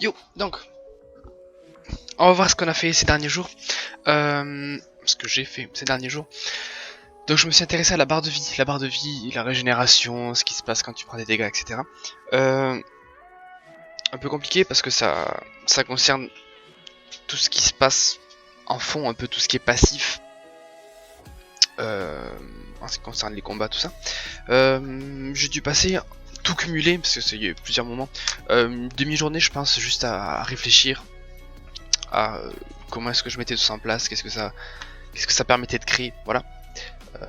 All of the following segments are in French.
Yo, donc, on va voir ce qu'on a fait ces derniers jours. Ce que j'ai fait ces derniers jours. Donc je me suis intéressé à la barre de vie, la régénération, ce qui se passe quand tu prends des dégâts, etc. Un peu compliqué parce que ça concerne tout ce qui se passe en fond, un peu tout ce qui est passif. En ce qui concerne les combats, tout ça. J'ai dû passer tout cumulé, parce que il y a eu plusieurs moments, une demi-journée je pense, juste à réfléchir à comment est-ce que je mettais tout ça en place, qu'est-ce que ça permettait de créer, voilà. Euh,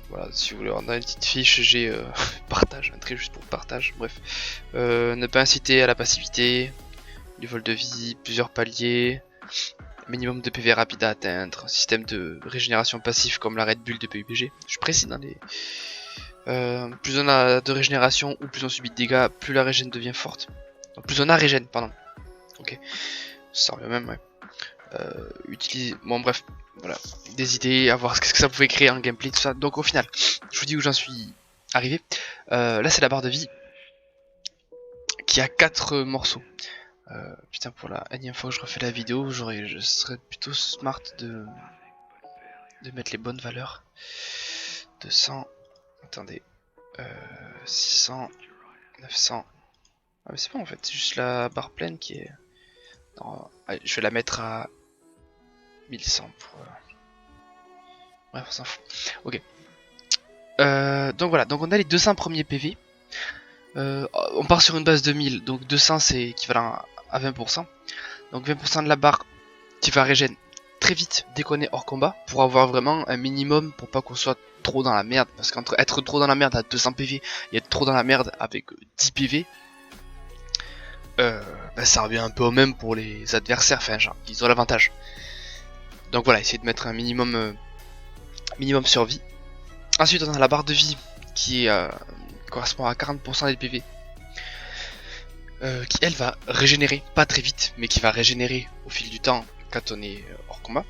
voilà, si vous voulez, on a une petite fiche, j'ai partage, un trait juste pour partage, bref. Ne pas inciter à la passivité, du vol de vie, plusieurs paliers, minimum de PV rapide à atteindre, système de régénération passif comme la Red Bull de PUBG. Je précise dans les... plus on a de régénération ou plus on subit de dégâts, plus la régène devient forte. Donc, plus on a régène, pardon. Ok, ça revient même, ouais. Utiliser... Bon bref, voilà, des idées, à voir ce que ça pouvait créer en gameplay, tout ça. Donc au final, je vous dis où j'en suis arrivé. Là c'est la barre de vie qui a 4 morceaux. Putain, pour la énième fois que je refais la vidéo, je serais plutôt smart de mettre les bonnes valeurs. 200, attendez, 600, 900. Ah mais c'est bon en fait, c'est juste la barre pleine qui est... Non, allez, je vais la mettre à 1100 pour... Bref, on s'en fout. Ok. Donc voilà, donc on a les 200 premiers PV. On part sur une base de 1000, donc 200 c'est équivalent à 20%. Donc 20% de la barre qui va régénérer très vite dès qu'on est hors combat, pour avoir vraiment un minimum pour pas qu'on soit trop dans la merde. Parce qu'entre être trop dans la merde à 200 PV et être trop dans la merde avec 10 PV, bah ça revient un peu au même pour les adversaires, enfin genre, ils ont l'avantage. Donc voilà, essayer de mettre un minimum, minimum survie. Ensuite on a la barre de vie qui correspond à 40% des PV. Qui elle va régénérer, pas très vite, mais qui va régénérer au fil du temps quand on est hors combat.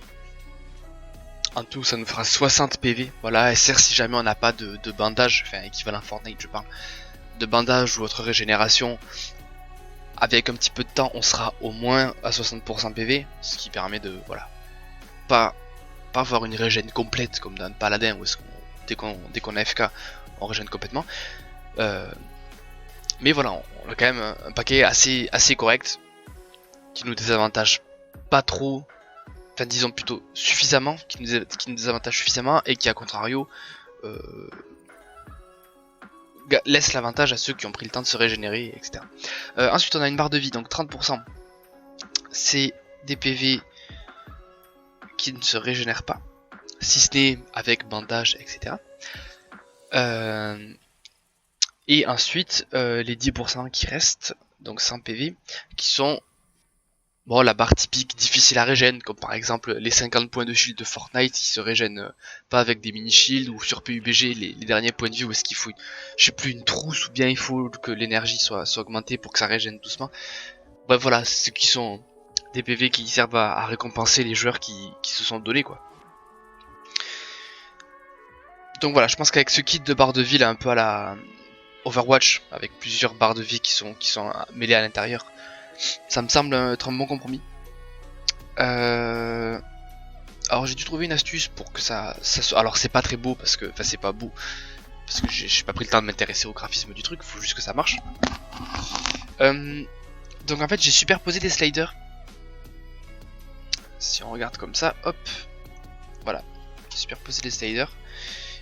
En tout, ça nous fera 60 PV. Voilà, elle sert si jamais on n'a pas de bandage, enfin équivalent Fortnite, je parle, de bandage ou autre régénération. Avec un petit peu de temps, on sera au moins à 60% PV, ce qui permet de, voilà, pas avoir une régène complète comme dans le paladin où dès qu'on a FK, on régène complètement. Mais voilà, on a quand même un paquet assez correct qui nous désavantage pas trop, enfin disons plutôt suffisamment, qui nous désavantage suffisamment et qui à contrario laisse l'avantage à ceux qui ont pris le temps de se régénérer, etc. Ensuite on a une barre de vie, donc 30%, c'est des PV qui ne se régénèrent pas, si ce n'est avec bandage, etc. Et ensuite les 10% qui restent, donc 100 PV, qui sont bon, la barre typique difficile à régène, comme par exemple les 50 points de shield de Fortnite qui se régènent pas avec des mini shields, ou sur PUBG les derniers points de vie où est-ce qu'il faut, je sais plus, une trousse, ou bien il faut que l'énergie soit augmentée pour que ça régène doucement. Bref voilà, ce qui sont des PV qui servent à récompenser les joueurs qui se sont donnés quoi. Donc voilà, je pense qu'avec ce kit de barre de vie là, un peu à la Overwatch, avec plusieurs barres de vie qui sont mêlées à l'intérieur, ça me semble être un bon compromis. Alors j'ai dû trouver une astuce pour que ça soit... Alors c'est pas très beau parce que... Enfin c'est pas beau. Parce que j'ai pas pris le temps de m'intéresser au graphisme du truc. Faut juste que ça marche. Donc en fait j'ai superposé des sliders. Si on regarde comme ça, hop. Voilà. J'ai superposé des sliders.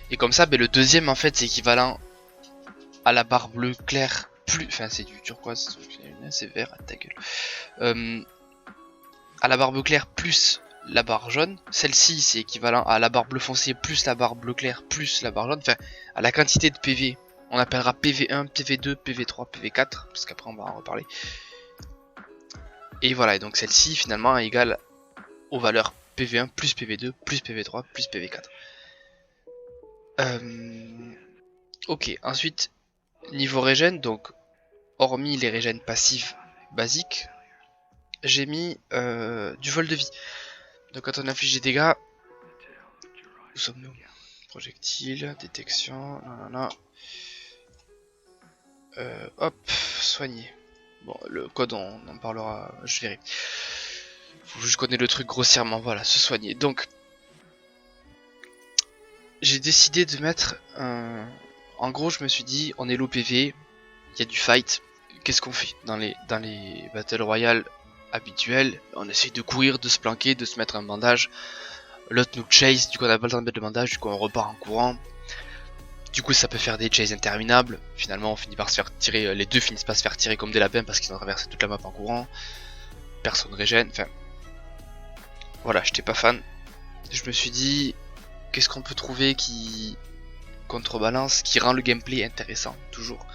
Et comme ça, ben, le deuxième en fait c'est équivalent à la barre bleue claire. Plus... Enfin c'est du turquoise. C'est vert, ta gueule. À la barre bleue claire plus la barre jaune. Celle-ci c'est équivalent à la barre bleu foncé plus la barre bleu clair plus la barre jaune. Enfin, à la quantité de PV. On appellera PV1, PV2, PV3, PV4. Parce qu'après on va en reparler. Et voilà, et donc celle-ci finalement est égale aux valeurs PV1 plus PV2 plus PV3 plus PV4. Ok, ensuite, niveau régène, donc hormis les régènes passives basiques, j'ai mis du vol de vie. Donc quand on inflige des dégâts, où sommes-nous? Projectile, détection, nanana. Hop, soigner. Bon, le code, on en parlera, je verrai. Faut juste connaître le truc grossièrement, voilà, se soigner. Donc, j'ai décidé de mettre un... En gros, je me suis dit, on est low PV, il y a du fight. Qu'est-ce qu'on fait dans les Battle Royale habituels? On essaye de courir, de se planquer, de se mettre un bandage. L'autre nous chase, du coup on a pas le temps de mettre le bandage, du coup on repart en courant. Du coup ça peut faire des chases interminables. Finalement on finit par se faire tirer, les deux finissent par se faire tirer comme des lapins parce qu'ils ont traversé toute la map en courant. Personne régène, enfin... Voilà, j'étais pas fan. Je me suis dit, qu'est-ce qu'on peut trouver qui contrebalance, qui rend le gameplay intéressant, toujours.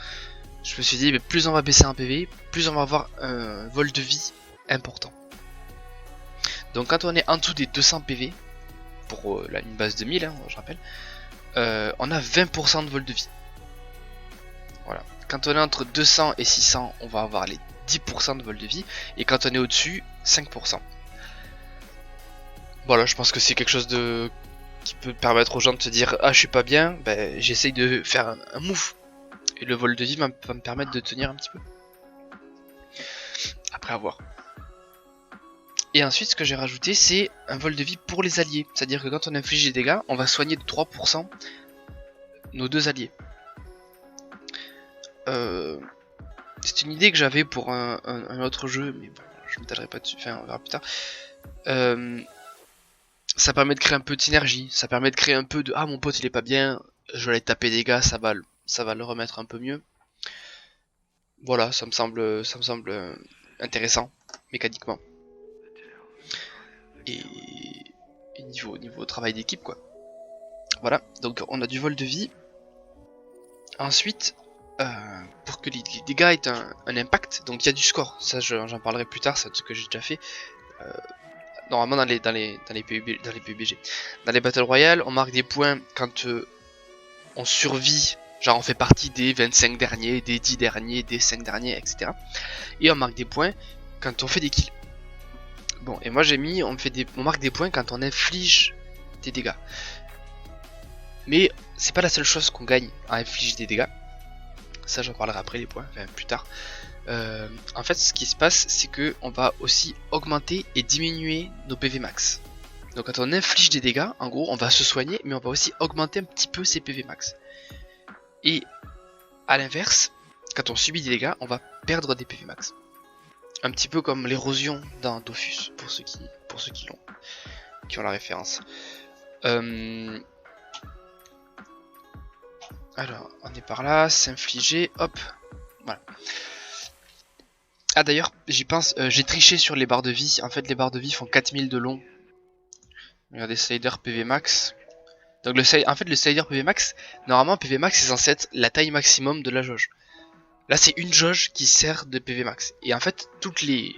Je me suis dit, mais plus on va baisser un PV, plus on va avoir un vol de vie important. Donc quand on est en dessous des 200 PV, pour une base de 1000, hein, je rappelle, on a 20% de vol de vie. Voilà. Quand on est entre 200 et 600, on va avoir les 10% de vol de vie. Et quand on est au-dessus, 5%. Voilà, je pense que c'est quelque chose de qui peut permettre aux gens de se dire, ah je suis pas bien, ben, j'essaye de faire un move. Et le vol de vie va me permettre de tenir un petit peu. Après avoir. Et ensuite, ce que j'ai rajouté, c'est un vol de vie pour les alliés. C'est-à-dire que quand on inflige des dégâts, on va soigner de 3% nos deux alliés. C'est une idée que j'avais pour un autre jeu, mais bon, je ne m'étalerai pas dessus, enfin on verra plus tard. Ça permet de créer un peu de synergie, ça permet de créer un peu de ah mon pote il est pas bien, je vais aller taper des gars, ça va le remettre un peu mieux. Voilà, ça me semble intéressant mécaniquement. Et niveau travail d'équipe quoi. Voilà, donc on a du vol de vie. Ensuite, pour que les dégâts aient un impact, donc il y a du score, ça j'en parlerai plus tard, c'est ce que j'ai déjà fait. Normalement dans les PUBG. Dans les Battle Royale, on marque des points quand on survit, genre on fait partie des 25 derniers, des 10 derniers, des 5 derniers, etc. Et on marque des points quand on fait des kills. Bon, et moi j'ai mis, on marque des points quand on inflige des dégâts. Mais c'est pas la seule chose qu'on gagne à infliger des dégâts. Ça j'en parlerai après les points, enfin plus tard. En fait ce qui se passe c'est que on va aussi augmenter et diminuer nos PV max. Donc quand on inflige des dégâts, en gros on va se soigner mais on va aussi augmenter un petit peu ses PV max. Et à l'inverse, quand on subit des dégâts, on va perdre des PV max. Un petit peu comme l'érosion dans Dofus, pour ceux qui ont la référence. Alors, on est par là, s'infliger, hop, voilà. Ah d'ailleurs, j'y pense, j'ai triché sur les barres de vie. En fait, les barres de vie font 4000 de long. Regardez, slider PV max. Donc le slider PV max, normalement PV max c'est censé être la taille maximum de la jauge. Là c'est une jauge qui sert de PV max. Et en fait, toutes les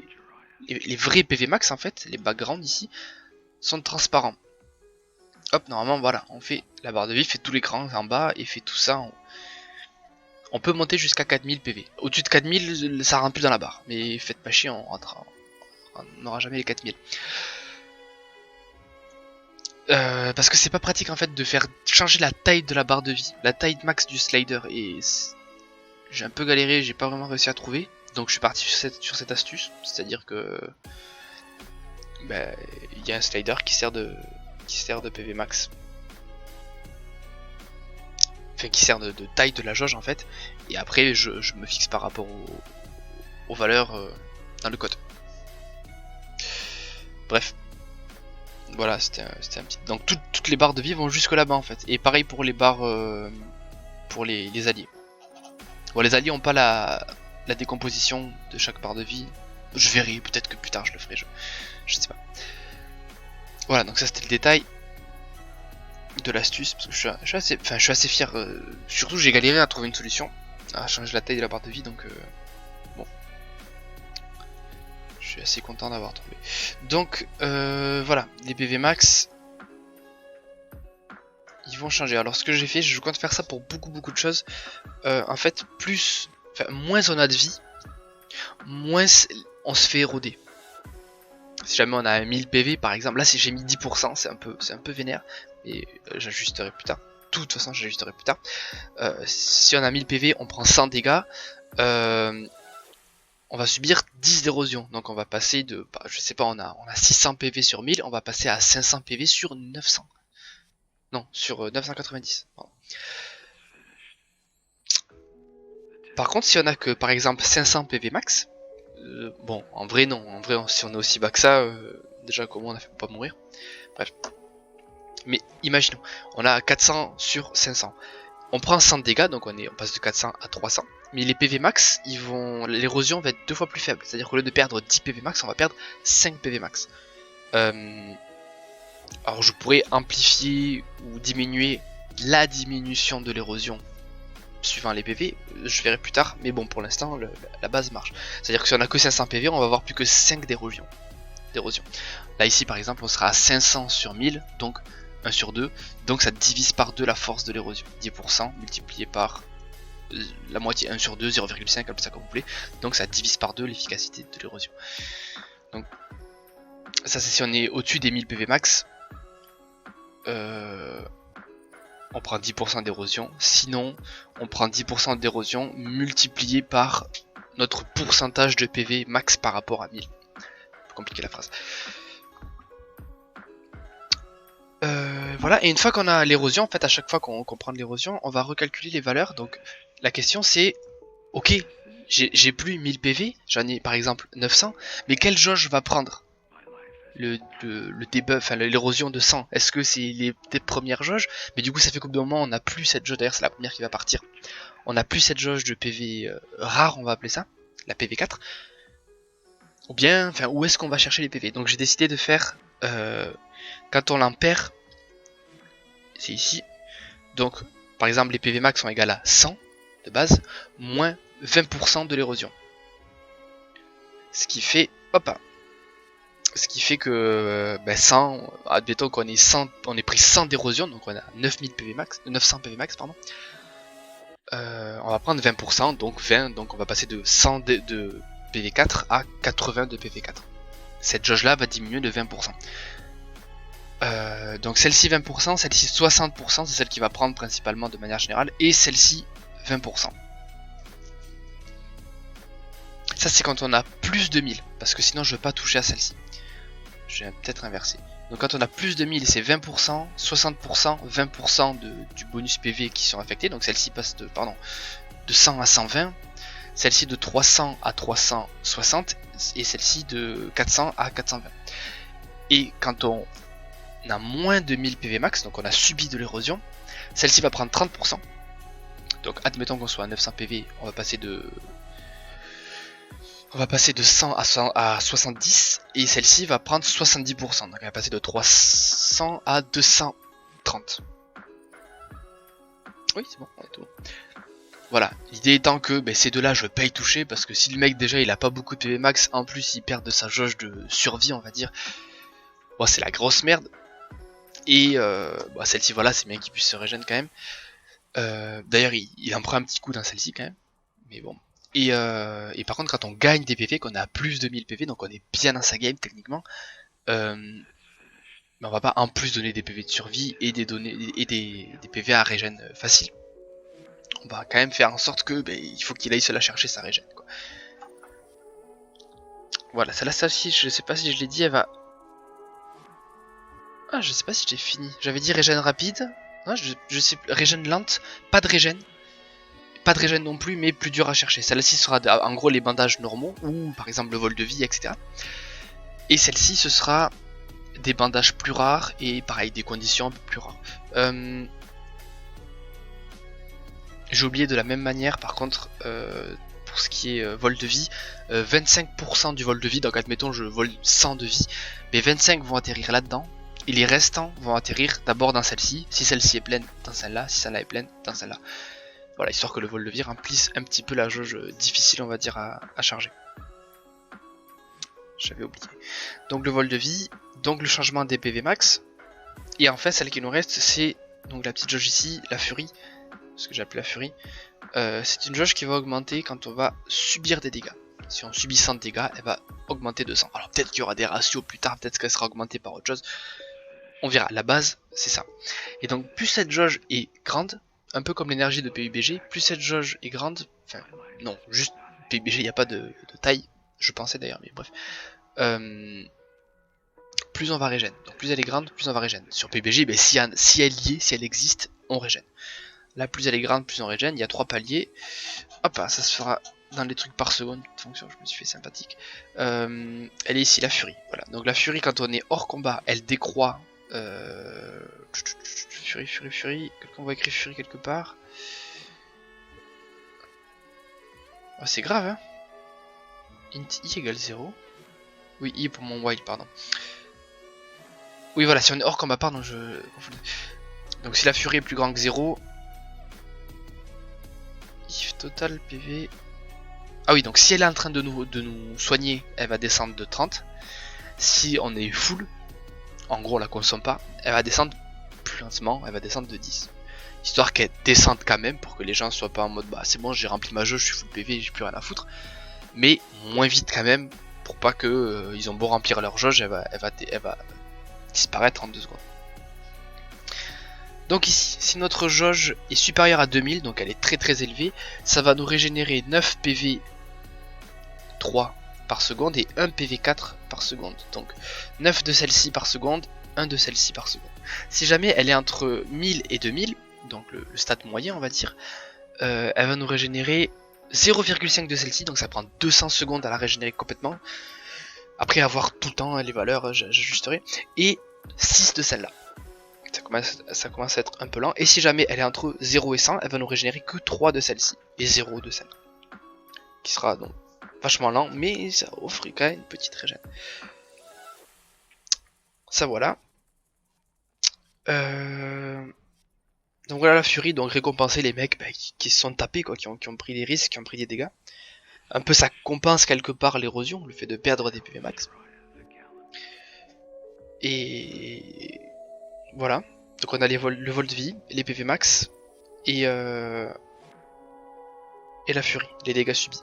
vrais PV max, en fait, les backgrounds ici, sont transparents. Hop, normalement voilà, on fait la barre de vie, fait tout l'écran en bas et fait tout ça. On peut monter jusqu'à 4000 PV. Au-dessus de 4000, ça rentre plus dans la barre. Mais faites pas chier, on n'aura jamais les 4000. Parce que c'est pas pratique en fait de faire changer la taille de la barre de vie, la taille max du slider. Et j'ai un peu galéré, j'ai pas vraiment réussi à trouver. Donc je suis parti sur cette astuce. C'est-à-dire que il y a un slider qui sert de PV max. Enfin qui sert de taille de la jauge en fait. Et après je me fixe par rapport aux valeurs dans le code. Bref. Voilà, c'était un petit... Donc toutes les barres de vie vont jusque là-bas en fait. Et pareil pour les barres pour les alliés. Bon, les alliés ont pas la décomposition de chaque barre de vie. Je verrai, peut-être que plus tard je le ferai, je sais pas. Voilà, donc ça c'était le détail de l'astuce, parce que je suis assez fier. Surtout j'ai galéré à trouver une solution, à changer la taille de la barre de vie, donc bon. Je suis assez content d'avoir trouvé. Donc voilà, les PV max, ils vont changer. Alors ce que j'ai fait, je compte faire ça pour beaucoup de choses. En fait, moins on a de vie, moins on se fait éroder. Si jamais on a 1000 PV par exemple, là si j'ai mis 10%, c'est un peu vénère, mais j'ajusterai plus tard. De toute façon j'ajusterai plus tard. Si on a 1000 PV, on prend 100 dégâts. on va subir 10 d'érosion. Donc on va passer de, bah, je sais pas, on a 600 PV sur 1000, on va passer à 500 PV sur 900. Non, sur 990. Pardon. Par contre, si on a que par exemple 500 PV max, bon, en vrai non, en vrai si on est aussi bas que ça, déjà comment on a fait pour pas mourir. Bref. Mais imaginons, on a 400 sur 500. On prend 100 de dégâts, donc on passe de 400 à 300. Mais les PV max, l'érosion va être 2 fois plus faible. C'est-à-dire qu'au lieu de perdre 10 PV max, on va perdre 5 PV max. Alors je pourrais amplifier ou diminuer la diminution de l'érosion suivant les PV, je verrai plus tard, mais bon pour l'instant la base marche. C'est-à-dire que si on a que 500 PV, on va avoir plus que 5 d'érosion. Là ici par exemple on sera à 500 sur 1000, donc 1 sur 2, donc ça divise par 2 la force de l'érosion. 10% multiplié par la moitié, 1 sur 2, 0,5, appelez ça comme vous voulez, donc ça divise par 2 l'efficacité de l'érosion. Donc ça c'est si on est au-dessus des 1000 PV max. On prend 10% d'érosion, sinon on prend 10% d'érosion multiplié par notre pourcentage de PV max par rapport à 1000. Faut compliquer la phrase. Voilà, et une fois qu'on a l'érosion, en fait à chaque fois qu'on prend de l'érosion, on va recalculer les valeurs. Donc la question c'est, ok, j'ai plus 1000 PV, j'en ai par exemple 900, mais quelle jauge va prendre le debuff, enfin l'érosion de 100? Est-ce que c'est les premières jauges? Mais du coup ça fait qu'au bout d'un moment on n'a plus cette jauge, d'ailleurs c'est la première qui va partir. On n'a plus cette jauge de PV rare, on va appeler ça, la PV4. Ou bien, enfin où est-ce qu'on va chercher les PV? Donc j'ai décidé de faire, quand on en perd, c'est ici. Donc par exemple les PV max sont égales à 100 de base, moins 20% de l'érosion. Ce qui fait, hop, ce qui fait que 100, admettons qu'on est 100, on est pris 100 d'érosion, donc on a 9000 PV max, 900 PV max pardon. On va prendre 20%, donc 20, donc on va passer de 100 de PV4 à 80 de PV4. Cette jauge là va diminuer de 20%. Donc celle-ci 20%, celle-ci 60%, c'est celle qui va prendre principalement de manière générale, et celle-ci 20%. Ça c'est quand on a plus de 1000, parce que sinon je ne veux pas toucher à celle-ci. Je vais peut-être inverser. Donc quand on a plus de 1000, c'est 20%, 60%, 20% du bonus PV qui sont affectés. Donc celle-ci passe de 100 à 120, celle-ci de 300 à 360 et celle-ci de 400 à 420. Et quand on a moins de 1000 PV max, donc on a subi de l'érosion, celle-ci va prendre 30%. Donc admettons qu'on soit à 900 PV, on va passer de 100 à 70 et celle-ci va prendre 70%. Donc elle va passer de 300 à 230. Oui, c'est bon, on est tout bon. Voilà, l'idée étant que ces deux-là je vais pas y toucher parce que si le mec déjà il a pas beaucoup de PV max, en plus il perd de sa jauge de survie, on va dire. Bon, c'est la grosse merde. Et celle-ci, voilà, c'est bien qu'il puisse se régénérer quand même. D'ailleurs, il en prend un petit coup dans celle-ci quand même. Mais bon. Et par contre, quand on gagne des PV, qu'on a plus de 1000 PV, donc on est bien dans sa game techniquement, mais on va pas en plus donner des PV de survie et des PV à régène facile. On va quand même faire en sorte que il faut qu'il aille se la chercher sa régène, quoi. Voilà, celle-ci, je sais pas si je l'ai dit, elle va... Ah, je sais pas si j'ai fini. J'avais dit régène rapide. Ah, je sais, régène lente, pas de régène. Pas de régène non plus, mais plus dur à chercher. Celle-ci sera en gros les bandages normaux, ou par exemple le vol de vie, etc. Et celle-ci, ce sera des bandages plus rares, et pareil, des conditions un peu plus rares. J'ai oublié de la même manière, par contre, pour ce qui est vol de vie, 25% du vol de vie, donc admettons je vole 100 de vie, mais 25 vont atterrir là-dedans, et les restants vont atterrir d'abord dans celle-ci, si celle-ci est pleine, dans celle-là, si celle-là est pleine, dans celle-là. Voilà, histoire que le vol de vie remplisse un petit peu la jauge difficile, on va dire, à charger. J'avais oublié. Donc le vol de vie, donc le changement des PV max, et en fait celle qui nous reste, c'est donc la petite jauge ici, la furie, ce que j'ai appelé la furie. C'est une jauge qui va augmenter quand on va subir des dégâts. Si on subit 100 dégâts, elle va augmenter de 100. Alors peut-être qu'il y aura des ratios plus tard, peut-être qu'elle sera augmentée par autre chose. On verra, la base c'est ça. Et donc plus cette jauge est grande, un peu comme l'énergie de PUBG, plus cette jauge est grande, enfin non, juste PUBG il n'y a pas de taille, je pensais d'ailleurs, mais bref. Plus on va régène. Donc plus elle est grande, plus on va régène. Sur PUBG, ben, si elle y est, si elle existe, on régène. Là, plus elle est grande, plus on régène. Il y a 3 paliers. Hop, ça se fera dans les trucs par seconde. Fonction, je me suis fait sympathique. Elle est ici, la furie. Voilà. Donc la furie, quand on est hors combat, elle décroît. Furie. Quelqu'un va écrire furie quelque part. Oh, c'est grave, hein. Int i égale 0. Oui, i pour mon wild, pardon. Oui, voilà, si on est hors combat, pardon, je... Donc si la furie est plus grande que 0... If total PV... Ah oui, donc si elle est en train de nous soigner, elle va descendre de 30. Si on est full, en gros on la consomme pas, elle va descendre plus lentement, elle va descendre de 10. Histoire qu'elle descende quand même, pour que les gens soient pas en mode bah c'est bon, j'ai rempli ma jauge, je suis full PV, j'ai plus rien à foutre. Mais moins vite quand même, pour pas que ils ont beau remplir leur jauge, elle va disparaître en 2 secondes. Donc ici, si notre jauge est supérieure à 2000, donc elle est très élevée, ça va nous régénérer 9 PV 3 par seconde et 1 PV 4 par seconde. Donc 9 de celle-ci par seconde, 1 de celle-ci par seconde. Si jamais elle est entre 1000 et 2000, donc le stat moyen on va dire, elle va nous régénérer 0,5 de celle-ci, donc ça prend 200 secondes à la régénérer complètement. Après avoir tout le temps les valeurs, j'ajusterai. Et 6 de celle-là. Ça commence à être un peu lent. Et si jamais elle est entre 0 et 100, elle va nous régénérer que 3 de celle-ci. Et 0 de celle-là. Qui sera donc vachement lent, mais ça offre quand même une petite régène. Ça voilà. Donc voilà la furie, donc récompenser les mecs qui se sont tapés, quoi, qui ont pris des risques, qui ont pris des dégâts. Un peu ça compense quelque part l'érosion, le fait de perdre des PV max. Et voilà. Donc on a le vol de vie, les PV max et la furie, les dégâts subis.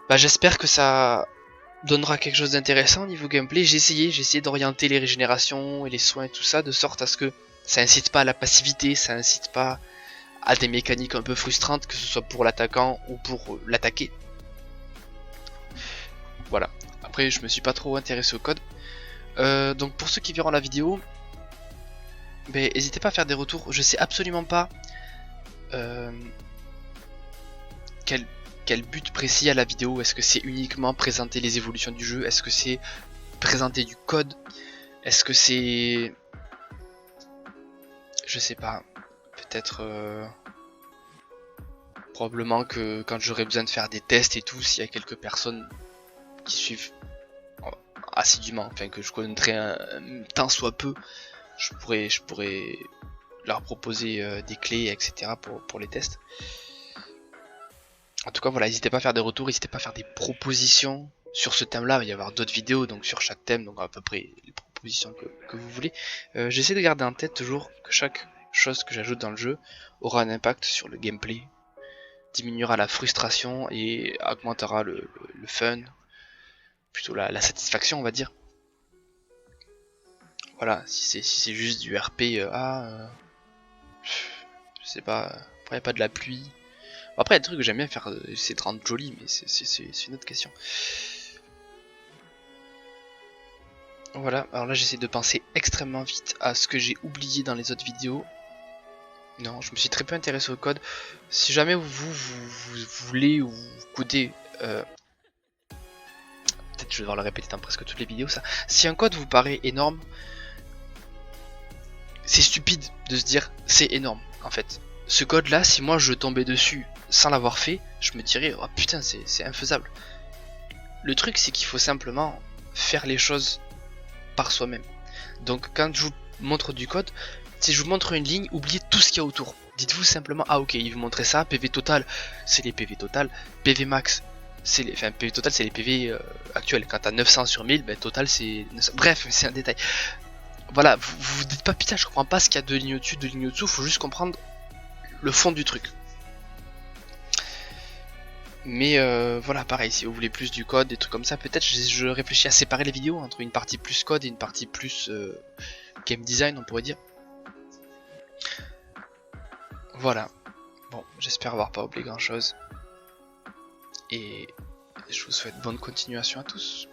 Bah j'espère que ça donnera quelque chose d'intéressant au niveau gameplay. J'ai essayé d'orienter les régénérations et les soins et tout ça de sorte à ce que ça incite pas à la passivité, ça incite pas à des mécaniques un peu frustrantes, que ce soit pour l'attaquant ou pour l'attaquer. Voilà. Après je me suis pas trop intéressé au code. Donc pour ceux qui verront la vidéo, ben, n'hésitez pas à faire des retours. Je sais absolument pas quel but précis à la vidéo. Est-ce que c'est uniquement présenter les évolutions du jeu? Est-ce que c'est présenter du code? Est-ce que c'est... Je sais pas. Peut-être... Probablement que quand j'aurai besoin de faire des tests et tout, s'il y a quelques personnes qui suivent assidûment, enfin que je connaîtrai un tant soit peu, je pourrais leur proposer des clés, etc. pour les tests. En tout cas, voilà, n'hésitez pas à faire des retours, n'hésitez pas à faire des propositions sur ce thème-là. Il va y avoir d'autres vidéos donc sur chaque thème, donc à peu près les propositions que vous voulez. J'essaie de garder en tête toujours que chaque chose que j'ajoute dans le jeu aura un impact sur le gameplay, diminuera la frustration et augmentera le fun, plutôt la satisfaction, on va dire. Voilà, si c'est juste du RP, je sais pas, après y a pas de la pluie. Après, il y a des trucs que j'aime bien faire, c'est de rendre joli, mais c'est une autre question. Voilà, alors là j'essaie de penser extrêmement vite à ce que j'ai oublié dans les autres vidéos. Non, je me suis très peu intéressé au code. Si jamais vous voulez ou vous codez, peut-être je vais devoir le répéter dans presque toutes les vidéos ça. Si un code vous paraît énorme, c'est stupide de se dire c'est énorme en fait. Ce code là, si moi je tombais dessus sans l'avoir fait, je me dirais oh putain c'est infaisable. Le truc c'est qu'il faut simplement faire les choses par soi-même. Donc quand je vous montre du code, si je vous montre une ligne, oubliez tout ce qu'il y a autour. Dites-vous simplement ah ok il vous montrait ça, PV total c'est les PV total, PV max c'est les, enfin PV total c'est les PV actuels. Quand t'as 900 sur 1000, ben total c'est 900. Bref c'est un détail. Voilà, vous dites pas putain je comprends pas ce qu'il y a de lignes au-dessus, de lignes au-dessous, faut juste comprendre le fond du truc. Mais voilà, pareil, si vous voulez plus du code, des trucs comme ça, peut-être je réfléchis à séparer les vidéos entre une partie plus code et une partie plus game design, on pourrait dire. Voilà. Bon, j'espère avoir pas oublié grand chose. Et je vous souhaite bonne continuation à tous.